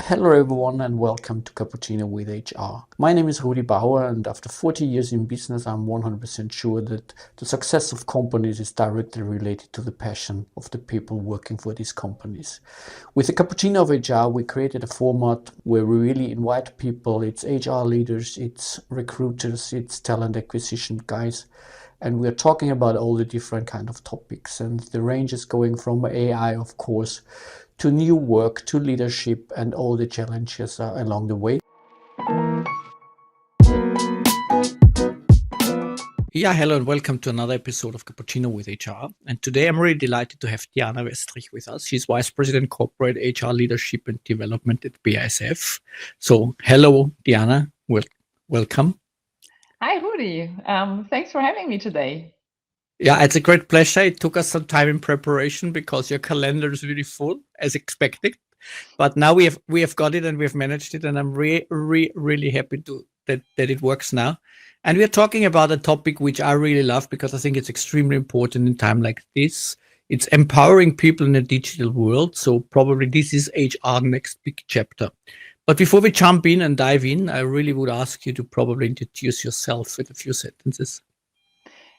Hello everyone and welcome to Cappuccino with HR. My name is Rudi Bauer, and after 40 years in business, I'm 100% sure that the success of companies is directly related to the passion of the people working for these companies. With the Cappuccino of HR, we created a format where we really invite people. It's HR leaders, it's recruiters, it's talent acquisition guys, and we're talking about all the different kind of topics, and the range is going from AI, of course, to new work, to leadership, and all the challenges along the way. Yeah, hello and welcome to another episode of Cappuccino with HR. And today I'm really delighted to have Diana Westrich with us. She's Vice President Corporate HR Leadership and Development at BASF. So hello, Diana. Welcome. Hi, Rudi. Thanks for having me today. Yeah, it's a great pleasure. It took us some time in preparation because your calendar is really full, as expected. But now we have got it and we've managed it, and I'm really happy that it works now. And we're talking about a topic which I really love because I think it's extremely important in time like this. It's empowering people in a digital world. So probably this is HR next big chapter. But before we jump in and dive in, I really would ask you to probably introduce yourself with a few sentences.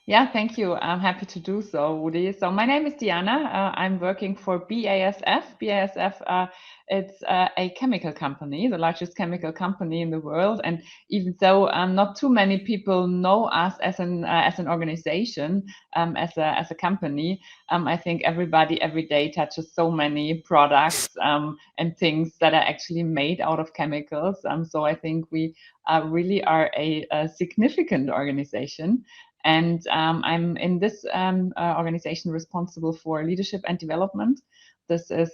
Yeah, thank you. I'm happy to do so, Rudi. So my name is Diana. I'm working for BASF. BASF, it's a chemical company, the largest chemical company in the world. And even though not too many people know us as an organization, as a company, I think everybody every day touches so many products and things that are actually made out of chemicals. So I think we really are a significant organization. And I'm in this organization responsible for leadership and development. This is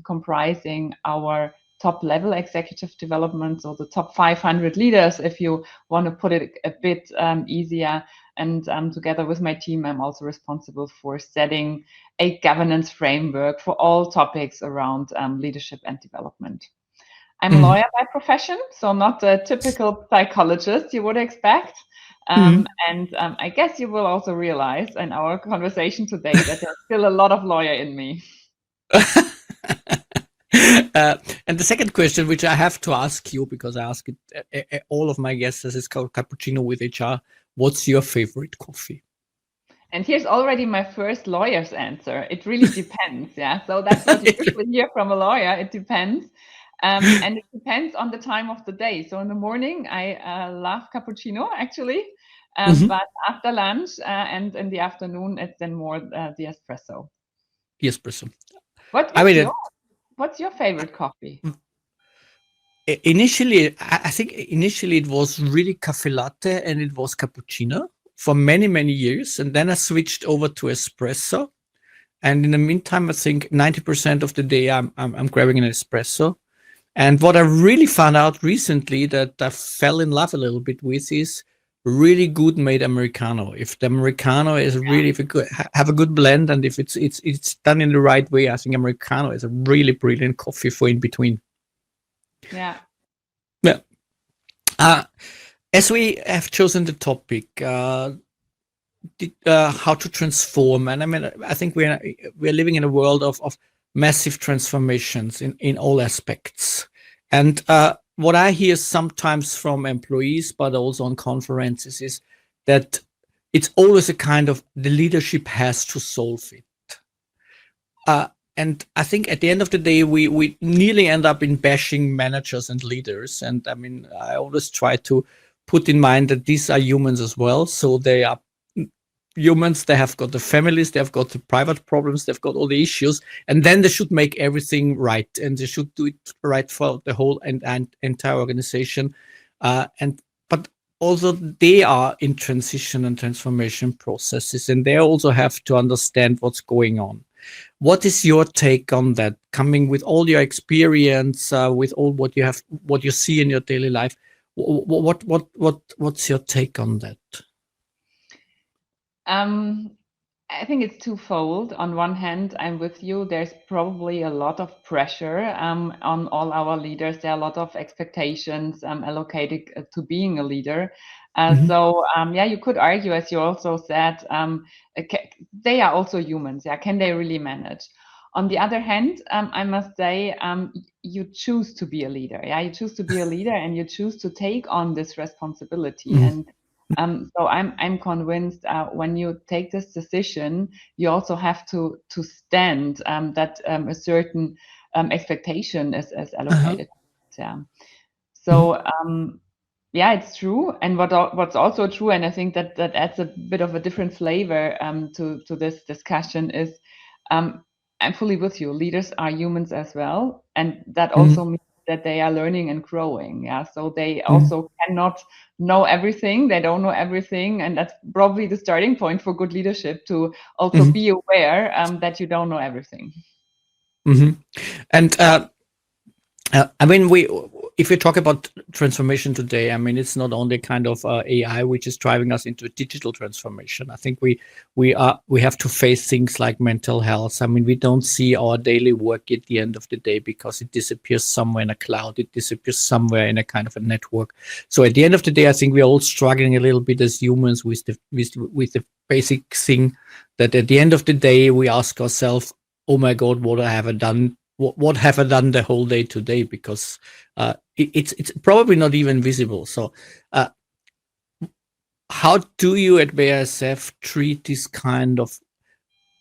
comprising our top level executive development, so the top 500 leaders, if you want to put it a bit easier. And together with my team, I'm also responsible for setting a governance framework for all topics around leadership and development. I'm a lawyer by profession, so not a typical psychologist you would expect. And I guess you will also realize in our conversation today that there's still a lot of lawyer in me. And the second question, which I have to ask you, because I ask it all of my guests, is called Cappuccino with HR. What's your favorite coffee? And here's already my first lawyer's answer. It really depends. Yeah. So that's what you usually hear from a lawyer. It depends. And it depends on the time of the day. So in the morning, I love cappuccino, actually. But after lunch and in the afternoon, it's then more the espresso. The espresso. What's your favorite coffee? Initially, I think it was really cafe latte and it was cappuccino for many years. And then I switched over to espresso. And in the meantime, I think 90% of the day I'm grabbing an espresso. And what I really found out recently that I fell in love a little bit with is really good made Americano. If the Americano is really, if you have a good blend, and if it's done in the right way, I think Americano is a really brilliant coffee for in between. Yeah. As we have chosen the topic, how to transform, and I mean, I think we're living in a world of massive transformations in all aspects. And what I hear sometimes from employees, but also on conferences, is that it's always a kind of the leadership has to solve it. And I think at the end of the day, we nearly end up in bashing managers and leaders. And I mean, I always try to put in mind that these are humans as well. So they are humans, they have got the families, they've got the private problems, they've got all the issues, and then they should make everything right, and they should do it right for the whole and entire organization. But also they are in transition and transformation processes, and they also have to understand what's going on. What is your take on that? Coming with all your experience, with all what you see in your daily life, what's your take on that? I think it's twofold. On one hand, I'm with you. There's probably a lot of pressure on all our leaders. There are a lot of expectations allocated to being a leader. So you could argue, as you also said, they are also humans. Yeah, can they really manage? On the other hand, I must say, you choose to be a leader. Yeah, you choose to be a leader, and you choose to take on this responsibility. And so I'm convinced when you take this decision, you also have to stand that a certain expectation is allocated. Yeah. So yeah, it's true. And what's also true, and I think that adds a bit of a different flavor to this discussion, is I'm fully with you. Leaders are humans as well, and that also means that they are learning and growing. Yeah, so they also cannot know everything. They don't know everything, and that's probably the starting point for good leadership, to also be aware that you don't know everything. And I mean, if we talk about transformation today, I mean, it's not only kind of AI which is driving us into a digital transformation. I think we have to face things like mental health. I mean, we don't see our daily work at the end of the day because it disappears somewhere in a cloud. It disappears somewhere in a kind of a network. So at the end of the day, I think we're all struggling a little bit as humans with the basic thing that at the end of the day we ask ourselves, "Oh my God, what have I done? What have I done the whole day today?" Because it's probably not even visible. So how do you at BASF treat this kind of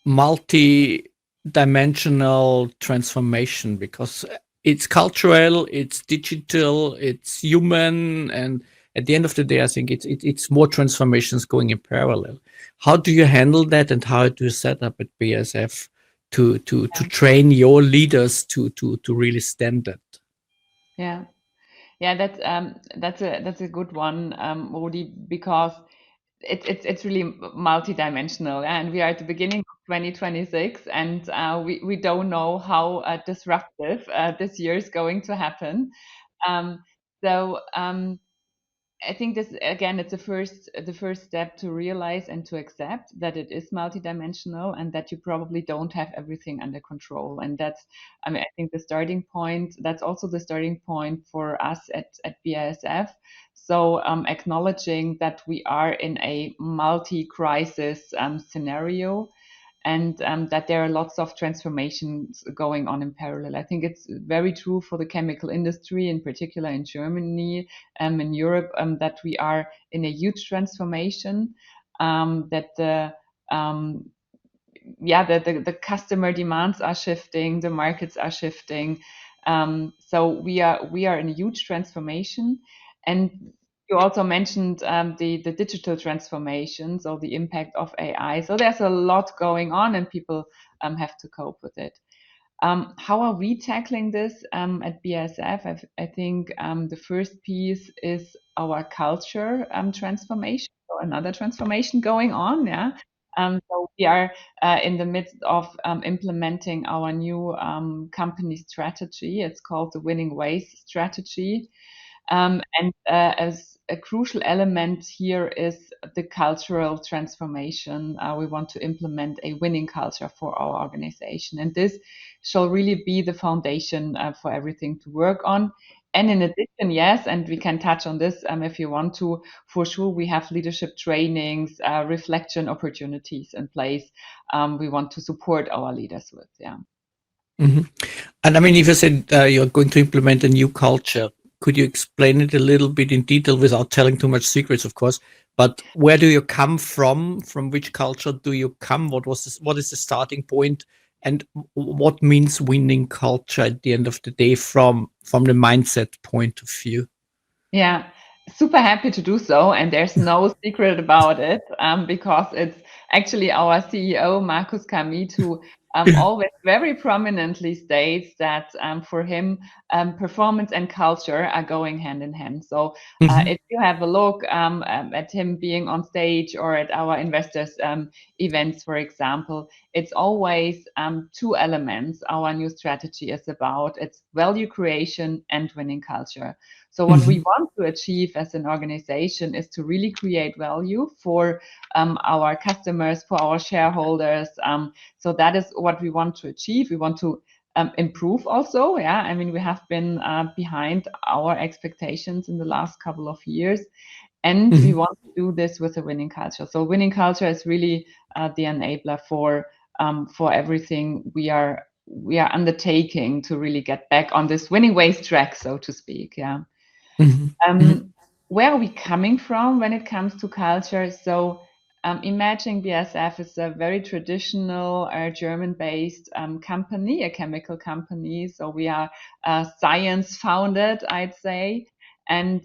multi-dimensional transformation? Because it's cultural, it's digital, it's human, and at the end of the day, I think it's more transformations going in parallel. How do you handle that, and how do you set up at BASF to train your leaders to really stand that? Yeah. Yeah, that's a good one, Rudi, because it's really multidimensional, and we are at the beginning of 2026, and we don't know how disruptive this year is going to happen. Um, so I think this, again, it's the first step to realize and to accept that it is multidimensional, and that you probably don't have everything under control. And that's, I mean, I think the starting point. That's also the starting point for us at BASF. So acknowledging that we are in a multi-crisis scenario, and that there are lots of transformations going on in parallel. I think it's very true for the chemical industry, in particular in Germany, in Europe, that we are in a huge transformation. That the customer demands are shifting, the markets are shifting. So we are in a huge transformation, and you also mentioned the digital transformation, so the impact of AI. So there's a lot going on, and people have to cope with it. How are we tackling this at BASF? I think the first piece is our culture transformation, so another transformation going on. Yeah. So we are in the midst of implementing our new company strategy. It's called the Winning Ways strategy. And as a crucial element here is the cultural transformation. We want to implement a winning culture for our organization, and this shall really be the foundation for everything to work on. And in addition, yes, and we can touch on this if you want to, for sure, we have leadership trainings, reflection opportunities in place. We want to support our leaders with, yeah. And I mean, if you said you're going to implement a new culture, could you explain it a little bit in detail without telling too much secrets, of course? But where do you come from? From which culture do you come? What is the starting point? And what means winning culture at the end of the day from the mindset point of view? Yeah, super happy to do so. And there's no secret about it, because it's actually our CEO, Markus Kamieth, who always very prominently states that for him, performance and culture are going hand in hand. So if you have a look at him being on stage, or at our investors events, for example, it's always two elements our new strategy is about. It's value creation and winning culture. So what we want to achieve as an organization is to really create value for our customers, for our shareholders. So that is what we want to achieve. We want to improve also. Yeah, I mean, we have been behind our expectations in the last couple of years, and we want to do this with a winning culture. So winning culture is really the enabler for everything we are we are undertaking to really get back on this winning ways track, so to speak. Yeah. Where are we coming from when it comes to culture? So imagine BASF is a very traditional German-based company, a chemical company. So we are science founded, I'd say. And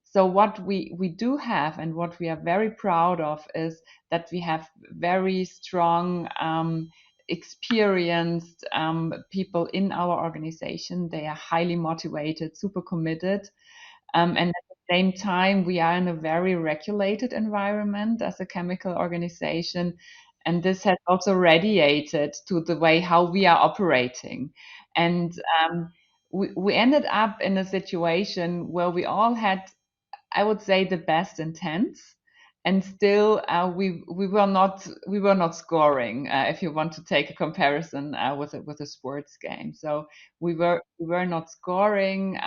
so what we do have and what we are very proud of is that we have very strong experienced people in our organization. They are highly motivated, super committed. And at the same time, we are in a very regulated environment as a chemical organization. And this has also radiated to the way how we are operating. And we ended up in a situation where we all had, I would say, the best intents, and still we were not scoring. If you want to take a comparison with a sports game, so we were not scoring.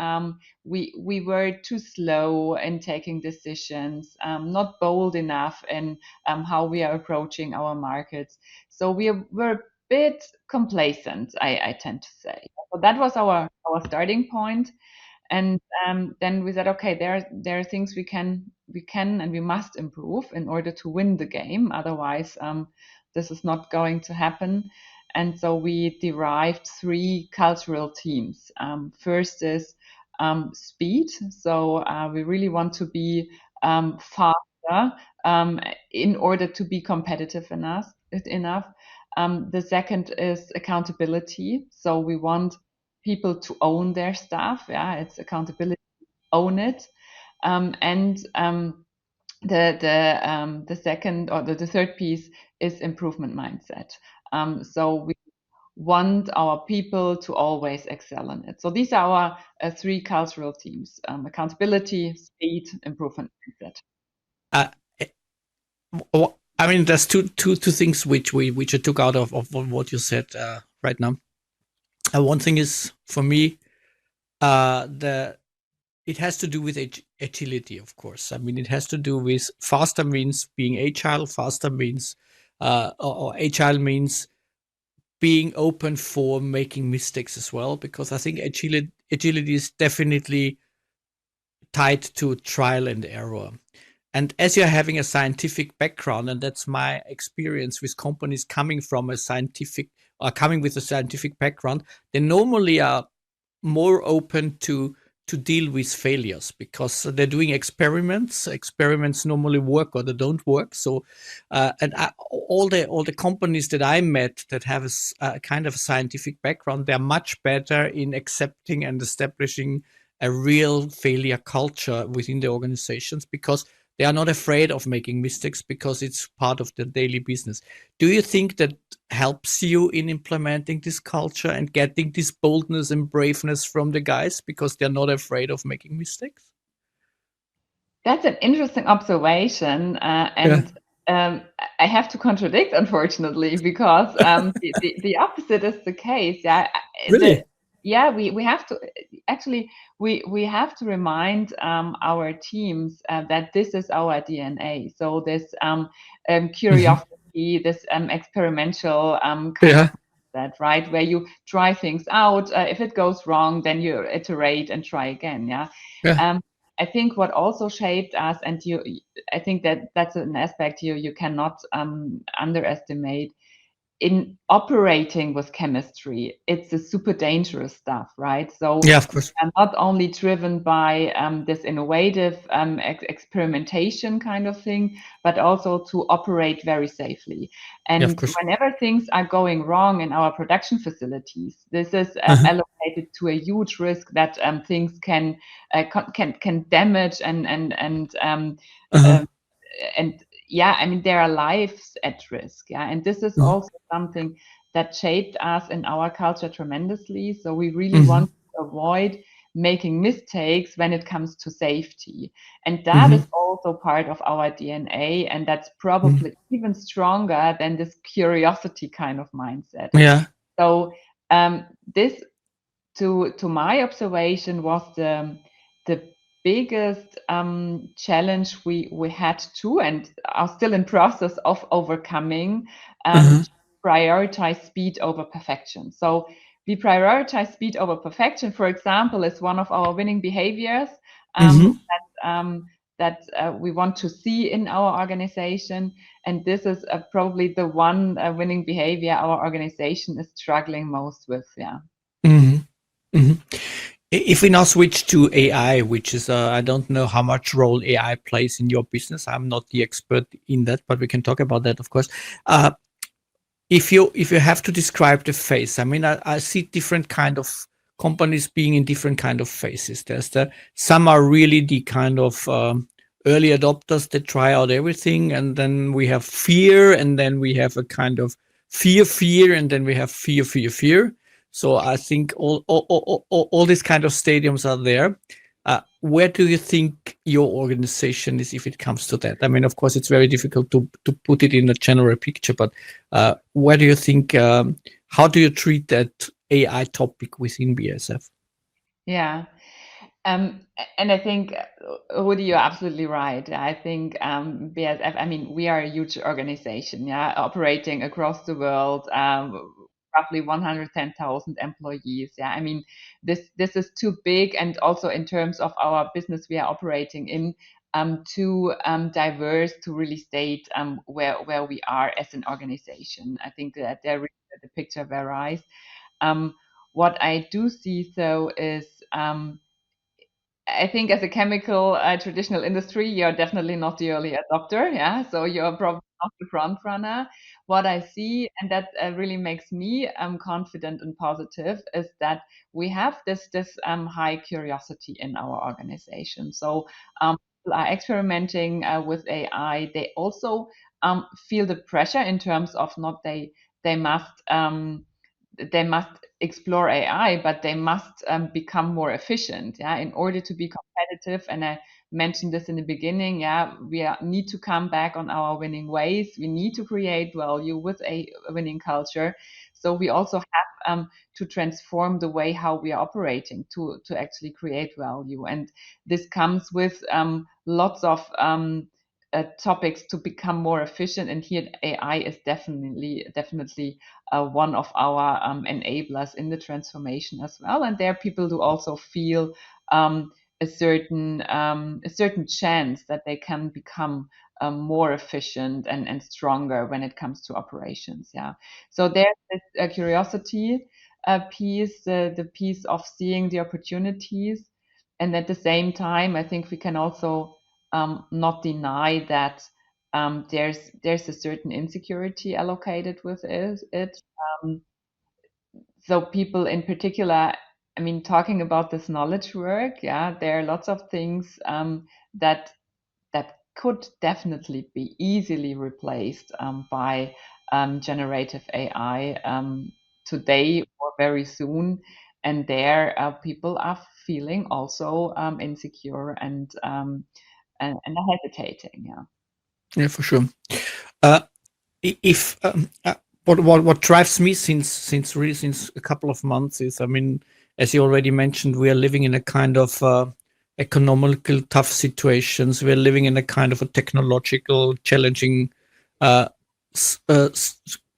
We were too slow in taking decisions, not bold enough in how we are approaching our markets. So were a bit complacent, I tend to say. So that was our starting point. And then we said, okay, there are things we can and we must improve in order to win the game. Otherwise, this is not going to happen. And so we derived three cultural teams. First is speed. So we really want to be faster in order to be competitive enough. The second is accountability. So we want people to own their stuff. Yeah, it's accountability, own it. And the second or the third piece is improvement mindset. So we want our people to always excel in it. So these are our three cultural teams: accountability, speed, improvement mindset. Uh, I mean, there's two things which I took out of what you said right now. One thing is for me, the it has to do with agility, of course. I mean, it has to do with faster means being agile. Faster means or agile means being open for making mistakes as well. Because I think agility is definitely tied to trial and error. And as you're having a scientific background, and that's my experience with companies coming from a scientific or coming with a scientific background, they normally are more open to deal with failures because they're doing experiments. Experiments normally work or they don't work. So, all the companies that I met that have a kind of a scientific background, they're much better in accepting and establishing a real failure culture within the organizations because they are not afraid of making mistakes because it's part of the daily business. Do you think that helps you in implementing this culture and getting this boldness and braveness from the guys because they're not afraid of making mistakes? That's an interesting observation, Yeah. and I have to contradict, unfortunately, because the opposite is the case. Yeah, Really? we have to actually we have to remind our teams that this is our DNA. So this Mhm. curiosity, this experimental kind of Yeah. that, right, where you try things out. If it goes wrong, then you iterate and try again. Yeah. Yeah. I think what also shaped us, and I think that's an aspect you cannot underestimate. In operating with chemistry, it's a super dangerous stuff, right? So Yeah, of course. I'm not only driven by this innovative experimentation kind of thing, but also to operate very safely. Yeah, of And course. whenever things are going wrong in our production facilities, this is Uh-huh. allocated to a huge risk that things can damage Uh-huh. um, and yeah, I mean, there are lives at risk. Yeah. And this is Mhm. also something that shaped us in our culture tremendously. So we really Mhm. want to avoid making mistakes when it comes to safety. And that Mhm. is also part of our DNA. And that's Mhm. probably even stronger than this curiosity kind of mindset. Yeah. So this, to my observation, was the biggest challenge we had to and are still in process of overcoming. Uh-huh. prioritize speed over perfection. So we prioritize speed over perfection, for example, is one of our winning behaviors that we want to see in our organization. And this is probably the one winning behavior our organization is struggling most with. Yeah. If we now switch to AI, which is, I don't know how much role AI plays in your business. I'm not the expert in that, but we can talk about that, of course. If you have to describe the phase, I mean, I see different kind of companies being in different kind of phases. Some are really the kind of early adopters that try out everything, and then we have fear, and then we have a kind of fear, and then we have fear. So I think all these kind of stadiums are there. Where do you think your organization is if it comes to that? I mean, of course, it's very difficult to put it in a general picture, but where do you think, how do you treat that AI topic within BASF? Yeah. And I think, Rudi, you're absolutely right. I think BASF, I mean, we are a huge organization, yeah, operating across the world, roughly 110,000 employees. Yeah, I mean, this is too big, and also in terms of our business we are operating in, too diverse to really state where we are as an organization. I think that there the picture varies. What I do see, though, is I think as a chemical traditional industry, you're definitely not the early adopter. Yeah, so you're probably not the front runner. What I see, and that really makes me confident and positive, is that we have this high curiosity in our organization. So people are experimenting with AI. They also feel the pressure in terms of not they must. They must explore AI, but they must become more efficient, yeah, in order to be competitive. And I mentioned this in the beginning, yeah, need to come back on our winning ways. We need to create value with a winning culture. So we also have to transform the way how we are operating to actually create value. And this comes with lots of topics to become more efficient. And here AI is definitely one of our enablers in the transformation as well. And there people do also feel a certain chance that they can become more efficient and stronger when it comes to operations. Yeah. So there's this curiosity piece, the piece of seeing the opportunities, and at the same time, I think we can also not deny that there's a certain insecurity allocated with it. So people in particular, I mean, talking about this knowledge work, yeah, there are lots of things that could definitely be easily replaced by generative AI today or very soon. And there, people are feeling also insecure and are hesitating. Yeah. Yeah, for sure. If what drives me since a couple of months is, I mean, as you already mentioned, we are living in a kind of economical tough situations. We are living in a kind of a technological challenging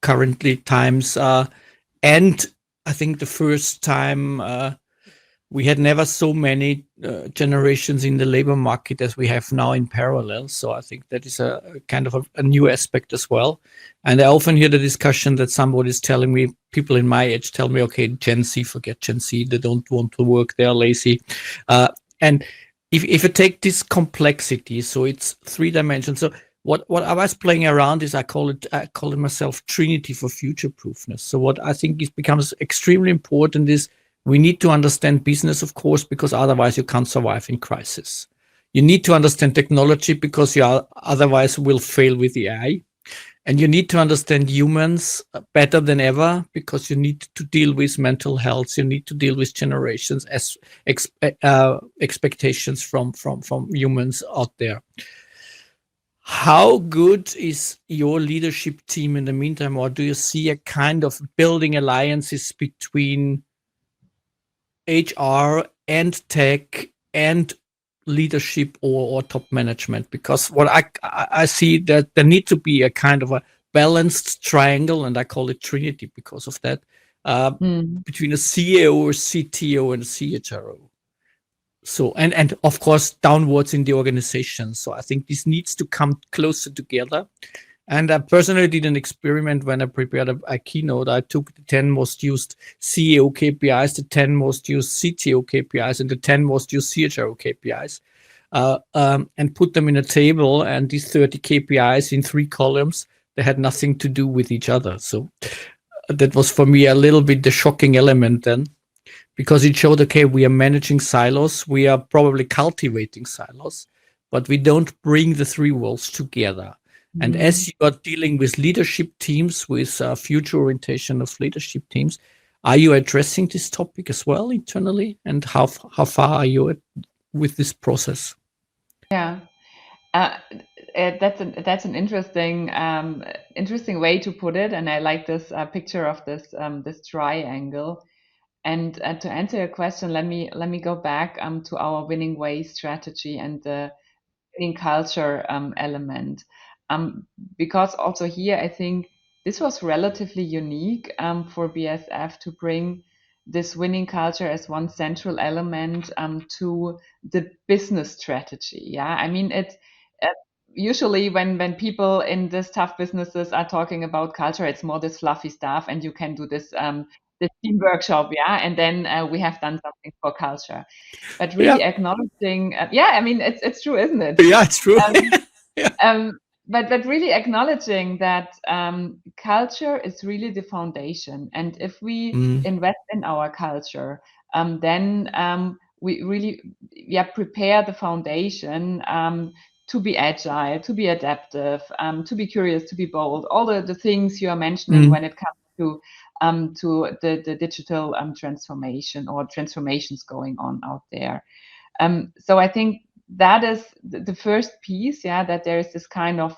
currently times, and I think the first time we had never so many generations in the labor market as we have now in parallel. So I think that is a kind of a new aspect as well. And I often hear the discussion that somebody is telling me, people in my age tell me, okay, Gen Z, forget Gen Z, they don't want to work, they're lazy. And if you take this complexity, so it's 3 dimensions. So what I was playing around is I call it myself Trinity for future proofness. So what I think becomes extremely important is we need to understand business, of course, because otherwise you can't survive in crisis. You need to understand technology because you otherwise will fail with AI. And you need to understand humans better than ever because you need to deal with mental health. You need to deal with generations as expectations from humans out there. How good is your leadership team in the meantime, or do you see a kind of building alliances between HR and tech and leadership or top management? Because what I see that there need to be a kind of a balanced triangle, and I call it Trinity because of that, between a CAO, a CTO, and a CHRO. So, and of course, downwards in the organization. So I think this needs to come closer together. And I personally did an experiment when I prepared a keynote. I took the 10 most used CEO KPIs, the 10 most used CTO KPIs, and the 10 most used CHRO KPIs, and put them in a table. And these 30 KPIs in 3 columns, they had nothing to do with each other. So that was for me a little bit the shocking element then, because it showed, okay, we are managing silos, we are probably cultivating silos, but we don't bring the 3 worlds together. And as you are dealing with leadership teams, with future orientation of leadership teams, are you addressing this topic as well internally? And how far are you with this process? Yeah, that's an interesting way to put it, and I like this picture of this triangle. And to answer your question, let me go back to our winning ways strategy and the winning culture element. Because also here, I think this was relatively unique for BASF to bring this winning culture as one central element to the business strategy. Yeah, I mean, it's usually when people in this tough businesses are talking about culture, it's more this fluffy stuff, and you can do this team workshop, yeah, and then we have done something for culture. But Yeah, really acknowledging, yeah, I mean, it's true, isn't it? yeah, it's true. Um, Yeah. but really acknowledging that culture is really the foundation, and if we invest in our culture, then we really prepare the foundation to be agile, to be adaptive, to be curious, to be bold, all the things you are mentioning when it comes to the digital transformation or transformations going on out there. So I think that is the first piece, yeah, that there is this kind of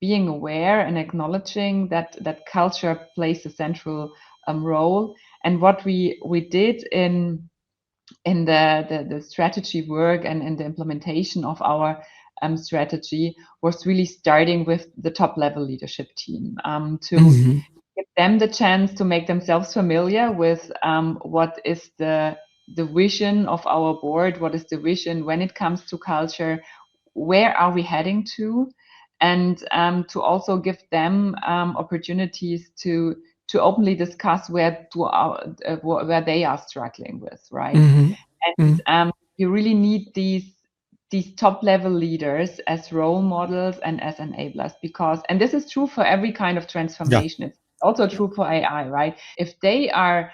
being aware and acknowledging that culture plays a central role. And what we did in the strategy work and in the implementation of our strategy was really starting with the top level leadership team to give them the chance to make themselves familiar with what is the vision of our board, what is the vision when it comes to culture, where are we heading to, and to also give them opportunities to openly discuss where they are struggling with, right? And you really need these top level leaders as role models and as enablers, because, and this is true for every kind of transformation. It's also true for AI, right? If they are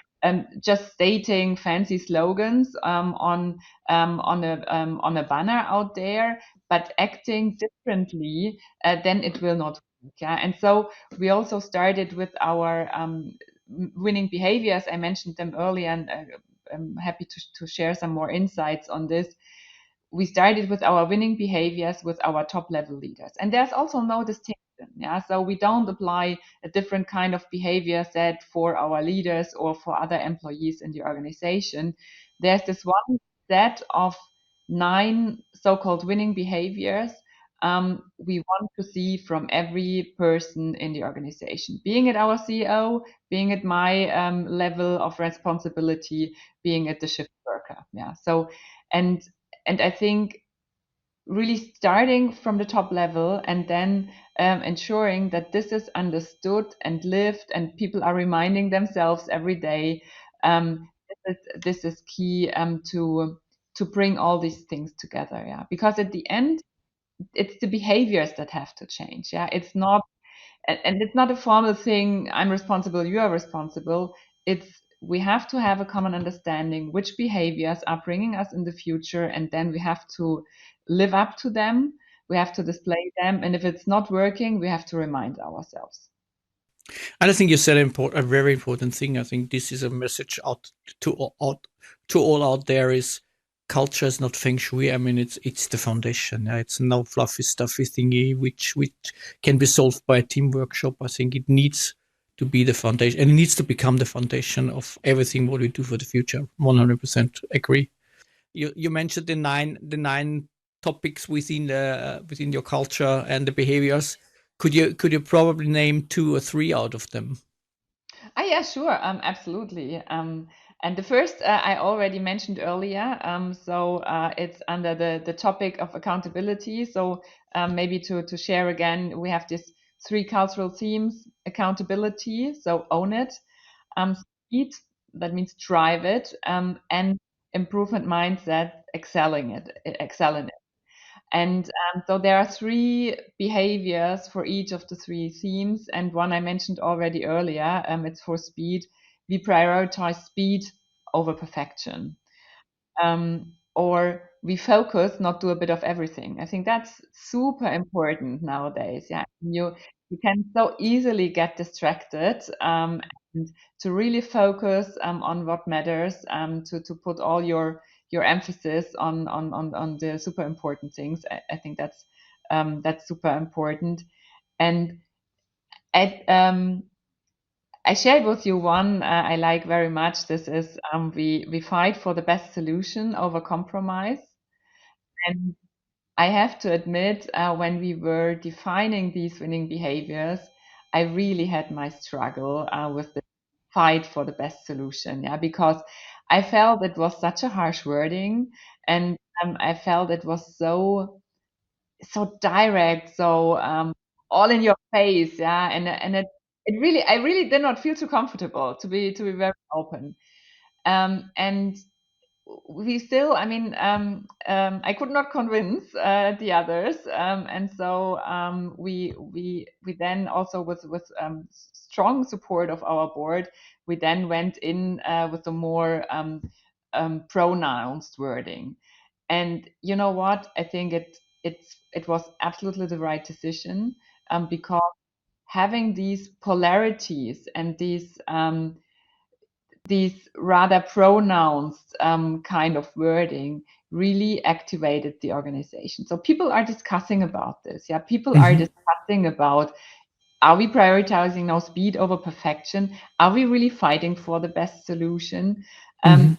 just stating fancy slogans on a banner out there, but acting differently, then it will not work. Yeah, and so we also started with our winning behaviors. I mentioned them earlier, and I'm happy to share some more insights on this. We started with our winning behaviors with our top level leaders, and there's also no distinction. Yeah, so we don't apply a different kind of behavior set for our leaders or for other employees in the organization. There's this one set of 9 so-called winning behaviors we want to see from every person in the organization, being it our CEO, being it my level of responsibility, being it the shift worker. Yeah. So, and I think really starting from the top level and then ensuring that this is understood and lived, and people are reminding themselves every day. This is key to bring all these things together. Yeah, because at the end, it's the behaviors that have to change. Yeah, it's not, and it's not a formal thing, I'm responsible, you are responsible. It's, we have to have a common understanding which behaviors are bringing us in the future, and then we have to live up to them, we have to display them, and if it's not working, we have to remind ourselves. And I think you said a very important thing. I think this is a message out to all out there: is culture is not feng shui. I mean, it's the foundation. Yeah? It's no fluffy stuffy thingy which can be solved by a team workshop. I think it needs to be the foundation, and it needs to become the foundation of everything what we do for the future. 100% agree. You mentioned the nine topics within your culture and the behaviors. Could you probably name 2 or 3 out of them? Yeah, sure. Absolutely. And the first I already mentioned earlier. It's under the topic of accountability. So maybe to share again, we have these 3 cultural themes: accountability, so own it; speed, that means drive it; and improvement mindset, excel in it. And so there are 3 behaviors for each of the 3 themes. And one I mentioned already earlier, it's for speed. We prioritize speed over perfection. Or we focus, not do a bit of everything. I think that's super important nowadays. Yeah, you can so easily get distracted, and to really focus on what matters, to put all your emphasis on the super important things. I think that's super important. And I I shared with you one I like very much. This is we fight for the best solution over compromise. And I have to admit, when we were defining these winning behaviors, I really had my struggle with the fight for the best solution. Yeah, because I felt it was such a harsh wording, and I felt it was so direct, so all in your face. Yeah, and it really, I really did not feel too comfortable, to be very open. And we still, I mean, I could not convince the others, and so we then also with strong support of our board, we then went in with a more pronounced wording. And you know what? I think it was absolutely the right decision, because having these polarities and these rather pronounced kind of wording really activated the organization. So people are discussing about this. Yeah, people are Mhm. discussing about, are we prioritizing now speed over perfection? Are we really fighting for the best solution? Mhm.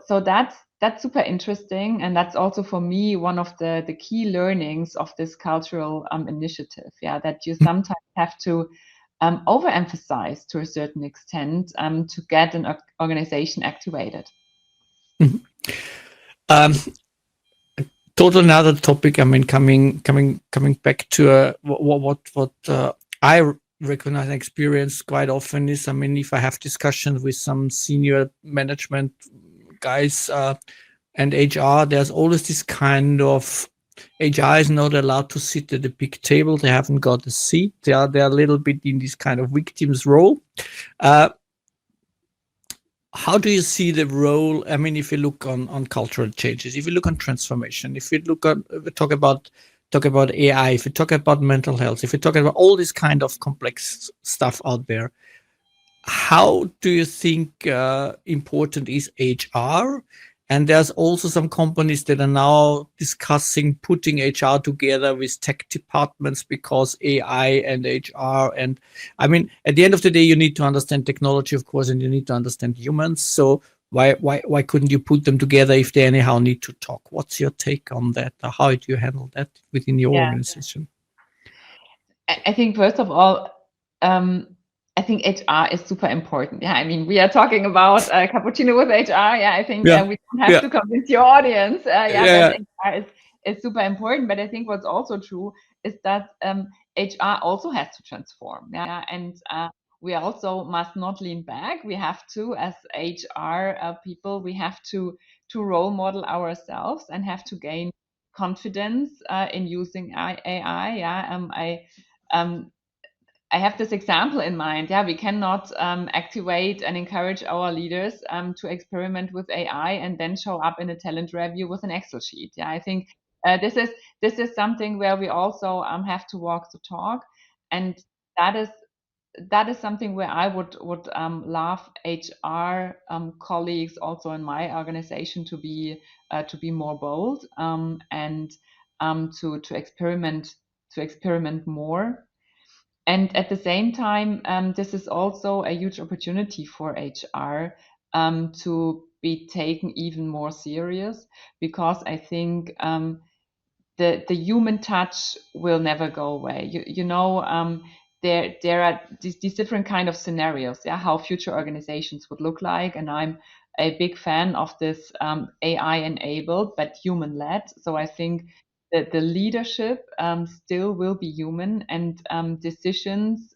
So that's super interesting, and that's also for me one of the key learnings of this cultural initiative. Yeah, that you sometimes have to overemphasize to a certain extent to get an organization activated. Mhm. Um, Total another topic. I mean, coming back to what I recognize and experience quite often is, I mean, if I have discussions with some senior management guys and HR, there's always this kind of HR is not allowed to sit at a big table. They haven't got a seat. They're a little bit in this kind of victim's role. Uh, how do you see the role? I mean, if you look on cultural changes, if you look on transformation, if you look on if we talk about AI, if you talk about mental health, if you talk about all this kind of complex stuff out there, how do you think important is HR? And there's also some companies that are now discussing putting HR together with tech departments because AI and HR. And I mean, at the end of the day, you need to understand technology, of course, and you need to understand humans. So why couldn't you put them together if they anyhow need to talk? What's your take on that? How do you handle that within your Yeah, organization? I think first of all, um, I think HR is super important. Yeah, I mean, we are talking about cappuccino with HR. Yeah, I think Yeah, we don't have yeah, to convince your audience. Yeah, that yeah. HR is super important. But I think what's also true is that HR also has to transform. Yeah, and we also must not lean back. We have to, as HR people, we have to role model ourselves and have to gain confidence in using AI. Yeah, um, I have this example in mind. Yeah, we cannot activate and encourage our leaders to experiment with AI and then show up in a talent review with an Excel sheet. Yeah, I think this is something where we also have to walk the talk, and that is that is something where I would love HR colleagues also in my organization to be more bold, and to experiment more. And at the same time, this is also a huge opportunity for HR to be taken even more serious, because I think the human touch will never go away. There are these different kind of scenarios, yeah, how future organizations would look like, and I'm a big fan of this AI enabled but human led. So I think that the leadership still will be human, and decisions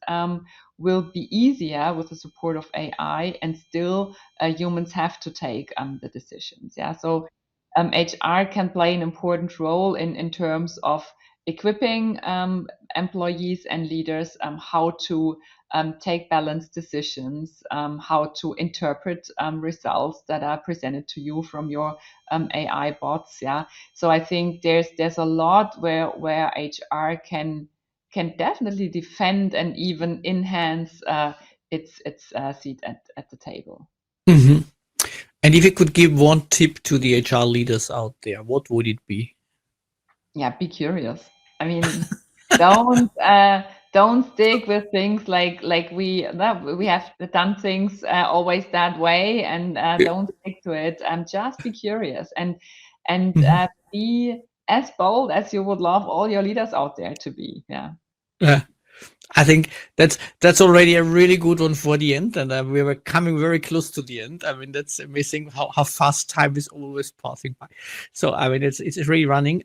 will be easier with the support of AI, and still humans have to take the decisions. Yeah, so HR can play an important role in terms of equipping employees and leaders how to take balanced decisions, how to interpret results that are presented to you from your AI bots. Yeah, so I think there's a lot where HR can definitely defend and even enhance its seat at the table. Mhm. And if you could give one tip to the HR leaders out there, what would it be? Yeah, be curious. I mean, don't don't stick with things like we have done things always that way, and Yeah. don't stick to it. Just be curious, and Mhm. be as bold as you would love all your leaders out there to be. Yeah. Yeah. I think that's already a really good one for the end, and we were coming very close to the end. I mean, that's amazing how fast time is always passing by. So I mean, it's really running.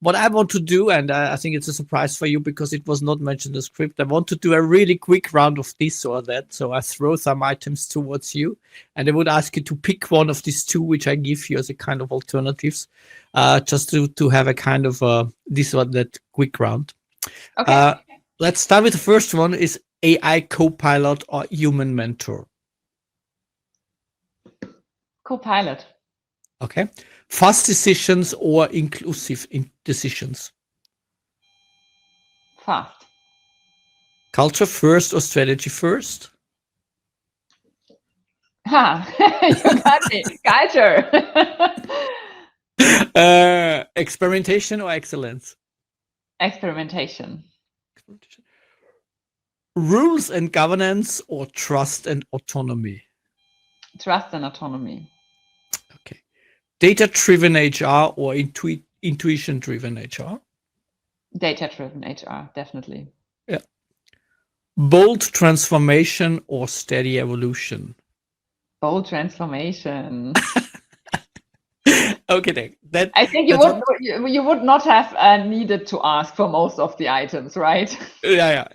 What I want to do, and I think it's a surprise for you because it was not mentioned in the script. I want to do a really quick round of this or that. So I throw some items towards you, and I would ask you to pick one of these two, which I give you as a kind of alternatives, just to have a kind of this or that quick round. Okay. Uh, let's start with the first one is AI co-pilot or human mentor. Co-pilot. Okay. Fast decisions or inclusive decisions. Fast. Culture first or strategy first. Ha! You got me. Culture. Experimentation or excellence. Experimentation. Rules and governance or trust and autonomy. Trust and autonomy. Okay. Data-driven HR or intuition-driven HR. Data-driven HR, definitely. Yeah. Bold transformation or steady evolution. Bold transformation. Okay, I think you would not have needed to ask for most of the items, right? yeah.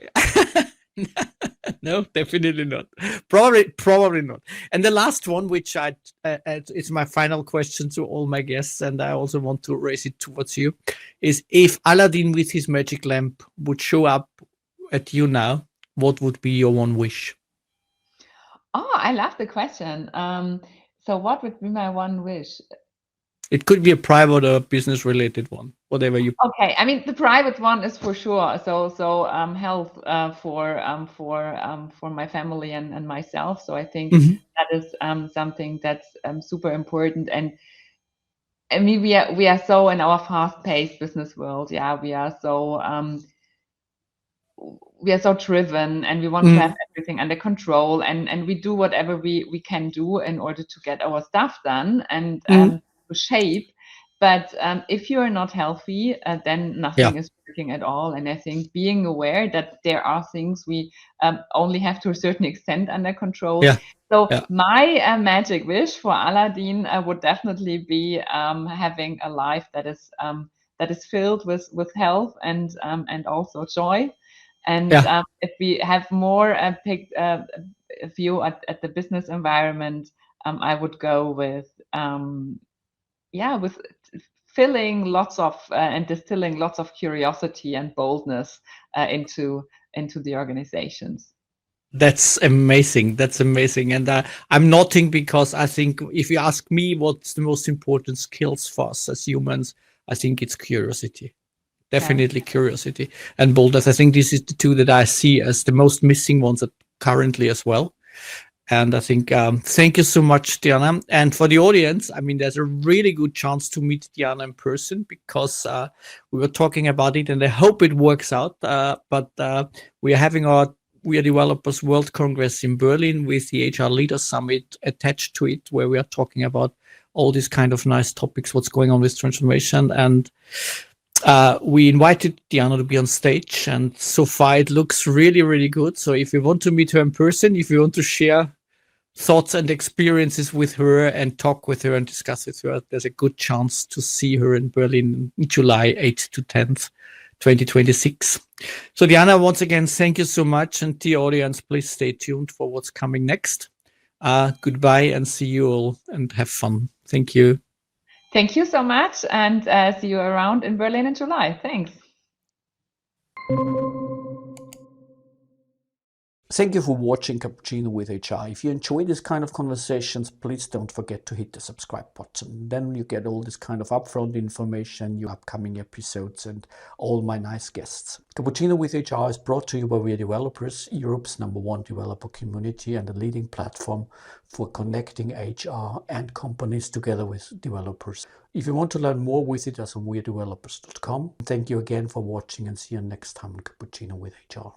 No, definitely not. Probably not. And the last one, which it's my final question to all my guests, and I also want to raise it towards you, is if Aladdin with his magic lamp would show up at you now, what would be your one wish? Oh, I love the question. So what would be my one wish? It could be a private or business related one, whatever you. Okay, I mean the private one is for sure. So health for my family and myself. So I think Mhm. that is something that's super important. And I mean we are so in our fast-paced business world. Yeah, we are so driven, and we want to have Mhm. everything under control, and we do whatever we can do in order to get our stuff done and Mhm. to shape. But if you are not healthy, then Yeah, nothing is working at all. And I think being aware that there are things we only have to a certain extent under control. yeah, So yeah, my magic wish for Aladdin would definitely be having a life that is filled with health and also joy. And yeah. if we have more picked a view at the business environment, I would go with with filling lots of and distilling lots of curiosity and boldness into the organizations. That's amazing. That's amazing. And I'm nodding because I think if you ask me what's the most important skills for us as humans, I think it's curiosity. Yeah. Definitely curiosity and boldness. I think this is the two that I see as the most missing ones currently as well. And I think thank you so much, Diana. And for the audience, I mean, there's a really good chance to meet Diana in person because we were talking about it, and I hope it works out. But we are having our We Are Developers World Congress in Berlin with the HR Leaders Summit attached to it, where we are talking about all these kind of nice topics, what's going on with transformation. And We invited Diana to be on stage, and so far it looks really, really good. So if you want to meet her in person, if you want to share thoughts and experiences with her and talk with her and discuss with her, there's a good chance to see her in Berlin in July 8th to 10th, 2026. So Diana, once again, thank you so much. And dear audience, please stay tuned for what's coming next. Goodbye and see you all and have fun. Thank you. Thank you so much, and see you around in Berlin in July. Thanks. Thank you for watching Cappuccino with HR. If you enjoy this kind of conversations, please don't forget to hit the subscribe button. Then you get all this kind of upfront information, your upcoming episodes, and all my nice guests. Cappuccino with HR is brought to you by We Are Developers, Europe's #1 developer community and a leading platform for connecting HR and companies together with developers. If you want to learn more, visit us on wearedevelopers.com. Thank you again for watching and see you next time on Cappuccino with HR.